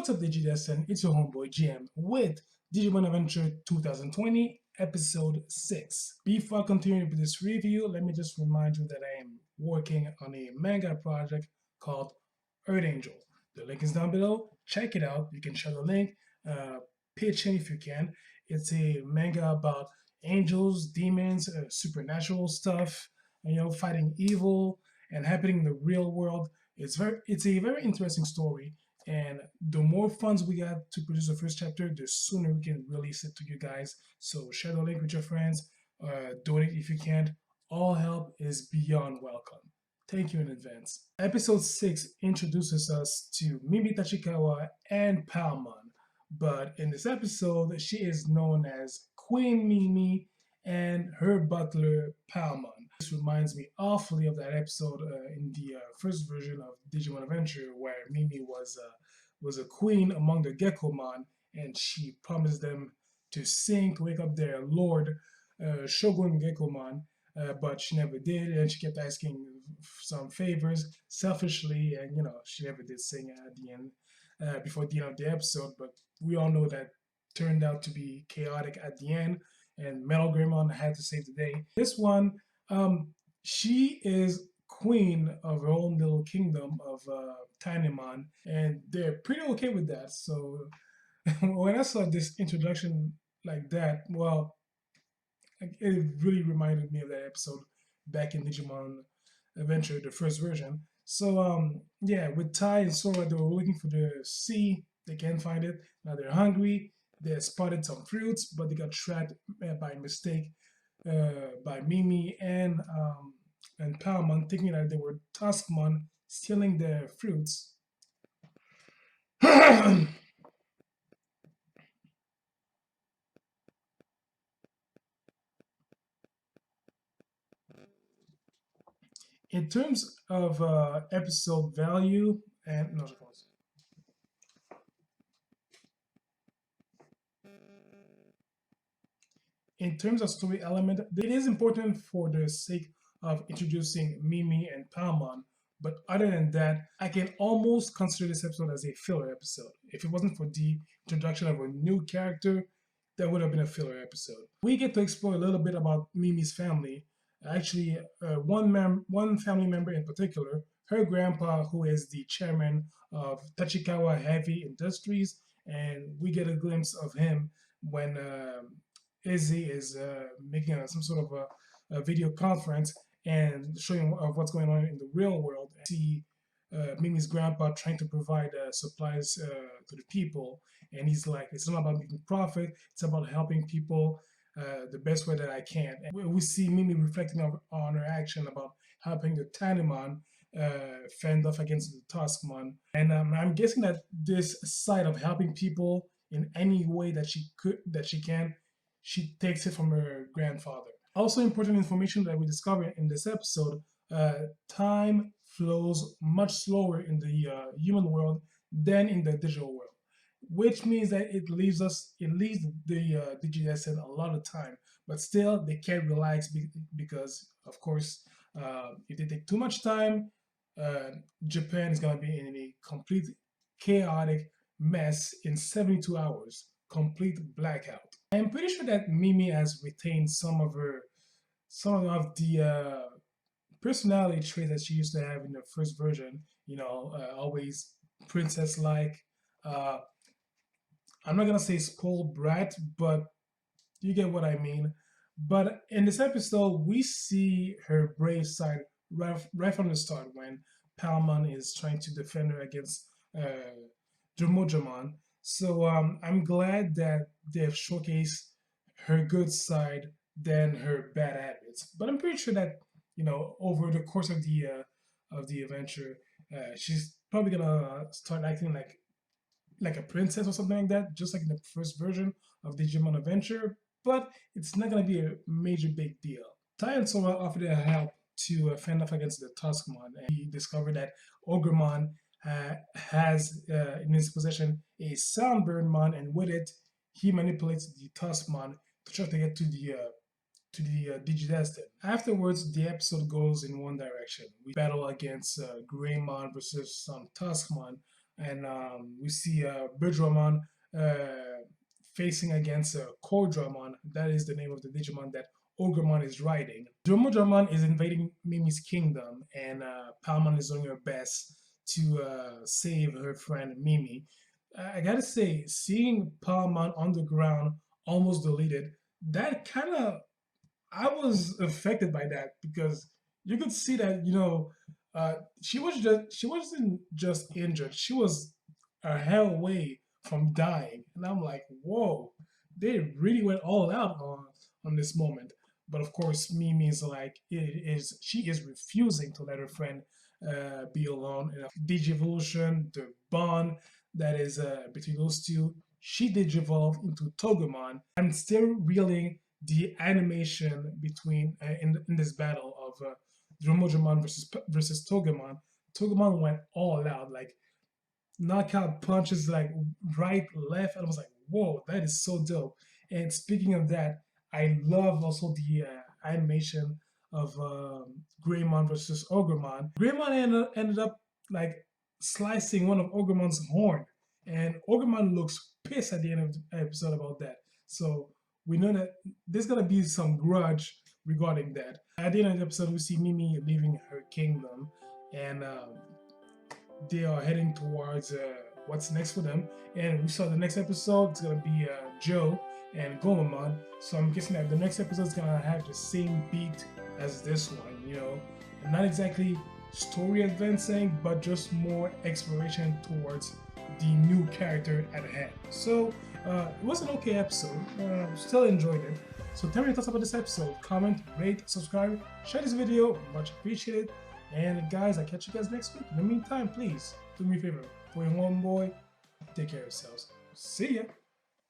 What's up, Digidestin? It's your homeboy GM with Digimon Adventure 2020, Episode 6. Before I continue with this review, let me just remind you that I am working on a manga project called Earth Angel. The link is down below. Check it out. You can share the link, pitch in if you can. It's a manga about angels, demons, supernatural stuff, fighting evil and happening in the real world. It's a very interesting story, and the more funds we got to produce the first chapter, the sooner we can release it to you guys. So share the link with your friends, donate if you can. All help is beyond welcome. Thank you in advance. Episode 6 introduces us to Mimi Tachikawa and Palmon, but in this episode, she is known as Queen Mimi and her butler Palmon. This reminds me awfully of that episode in the first version of Digimon Adventure, where Mimi was a queen among the Gekomon, and she promised them to sing to wake up their lord, Shogun Gekomon, but she never did, and she kept asking some favors selfishly, and she never did sing at the end, before the end of the episode. But we all know that turned out to be chaotic at the end, and Metal Greymon had to save the day. This one, she is queen of her own little kingdom of Tinymon, and they're pretty okay with that. So when I saw this introduction like that, well, it really reminded me of that episode back in Digimon Adventure, the first version. So yeah, with Tai and Sora, they were looking for the sea. They can't find it. Now they're hungry. They spotted some fruits, but they got trapped by mistake by Mimi and Palmon, thinking that they were Tuskmon stealing their fruits. In terms of episode value, and no, in terms of story element, it is important for the sake of introducing Mimi and Palmon. But other than that, I can almost consider this episode as a filler episode. If it wasn't for the introduction of a new character, that would have been a filler episode. We get to explore a little bit about Mimi's family. Actually, one family member in particular, her grandpa, who is the chairman of Tachikawa Heavy Industries, and we get a glimpse of him when Izzy is making some sort of a video conference and showing of what's going on in the real world. See Mimi's grandpa trying to provide supplies to the people, and he's like, it's not about making profit, it's about helping people the best way that I can. And we see Mimi reflecting on her action about helping the Tinymon fend off against the Tuskmon. And I'm guessing that this side of helping people in any way that she can, she takes it from her grandfather. Also important information that we discover in this episode, time flows much slower in the human world than in the digital world, which means that it leaves the DGSN a lot of time, but still they can't relax because, of course, if they take too much time, Japan is going to be in a complete chaotic mess in 72 hours, complete blackout. I'm pretty sure that Mimi has retained some of the personality traits that she used to have in the first version. Always princess-like. I'm not gonna say spoiled brat, but you get what I mean. But in this episode, we see her brave side right from the start when Palmon is trying to defend her against Jumojamon. So I'm glad that they've showcased her good side than her bad habits. But I'm pretty sure that over the course of the adventure, she's probably gonna start acting like a princess or something like that, just like in the first version of Digimon Adventure. But it's not gonna be a major big deal. Tai and Sora offered their help to fend off against the Tuskmon, and he discovered that Ogremon has in his possession a Soundbirdmon, and with it, he manipulates the Tuskmon to try to get to the Digidestin. Afterwards, the episode goes in one direction. We battle against Greymon versus some Tuskmon, and we see Birdramon facing against Cordramon. That is the name of the Digimon that Ogremon is riding. Dromodramon is invading Mimi's kingdom, and Palmon is doing her best to save her friend Mimi. I gotta say, seeing Palmon on the ground, almost deleted, that kind of, I was affected by that because you could see that she wasn't just injured, she was a hell away from dying, and I'm like, whoa, they really went all out on this moment. But of course, Mimi is like, she is refusing to let her friend be alone. And Digivolution, the bond that is between those two, she digivolved into Togemon. I'm still reeling the animation between in this battle of Dromodramon versus Togemon. Togemon went all out, like knockout punches, like right, left, and I was like, whoa, that is so dope. And speaking of that, I love also the animation of Greymon versus Ogremon. Greymon ended up like slicing one of Ogremon's horn, and Ogremon looks pissed at the end of the episode about that. So we know that there's gonna be some grudge regarding that. At the end of the episode, we see Mimi leaving her kingdom, and they are heading towards what's next for them. And we saw the next episode, it's gonna be Joe and Gomamon. So I'm guessing that the next episode is gonna have the same beat as this one, and not exactly story advancing, but just more exploration towards the new character at hand. So it was an okay episode. Still enjoyed it. So tell me your thoughts about this episode. Comment, rate, subscribe, share this video. Much appreciated. And guys, I'll catch you guys next week. In the meantime, please do me a favor. For your homeboy, take care of yourselves. See ya.